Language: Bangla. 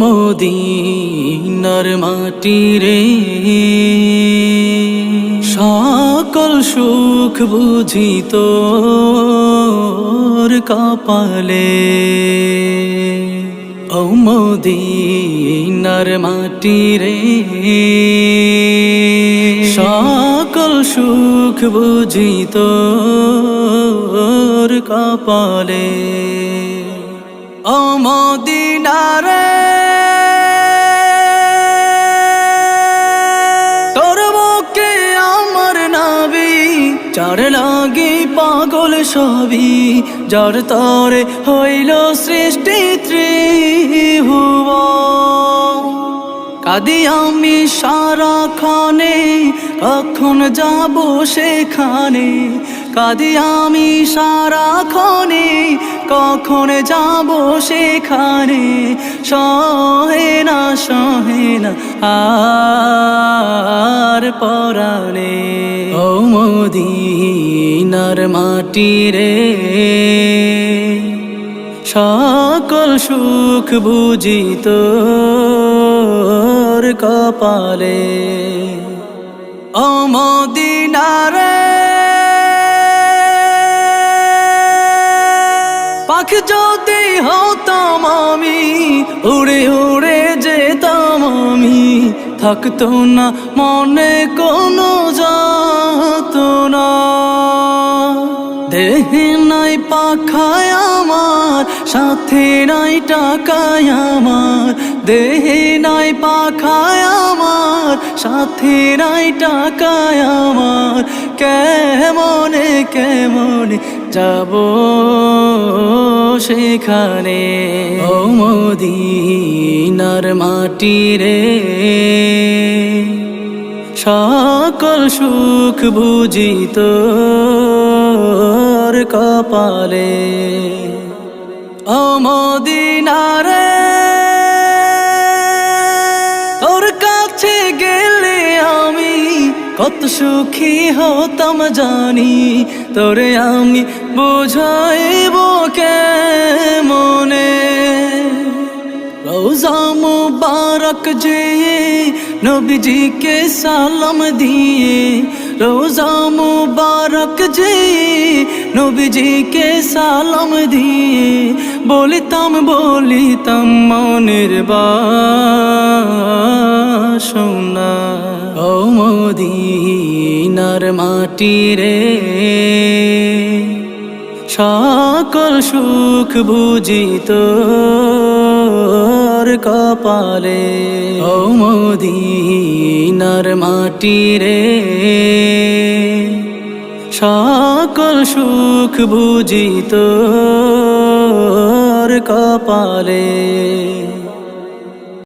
মদিনার মাটি রে সকল সুখ বুঝি তোর কপালে। ও মদিনার মাটি রে সকল সুখ বুঝি তোর কপালে। ও মদিনা রে তোর বুকে আমার নবী যার লাগি পাগল সবই, যার তরে হইল সৃষ্টি ত্রিভুবন। কাঁদি আমি সারাক্ষণে কখন যাব সেখানে, কাঁদি আমি সারাক্ষণে কখন যাব সেখানে। সহে না আর পরাণে। ও মদিনার মাটি রে সকল সুখ বুঝি তোর কপালে। ও মদিনা রে পাখি যদি হতাম আমি উড়ে উড়ে যেতাম আমি, থাকতো না মনে কোনো যাতনা। দেহে নাই পাখায় আমার সাথে নাই টাকায় আমার, দেহে নাই পাখায় আমার সাথে নাই টাকায় আমার। কেমনে কেমনে যাব সেখানে। ও মদিনার মাটি রে সকল সুখ বুঝি তোর কপালে। ও মদিনা রে তোর কাছে গেলে আমি কত সুখী হতাম জানি, তোরে আমি বুঝাইব কেমনে। রোজা মুবারক যে নবীজিকে সালাম দিয়ে, রোজা মুবারক যে নবীজিকে সালাম দিয়ে বলিতাম মনের বাসনা। ও মদিনার মাটি রে সকল সুখ বুঝি তোর কপালে। ও মদিনার মাটি রে সকল সুখ বুঝি তোর কপালে।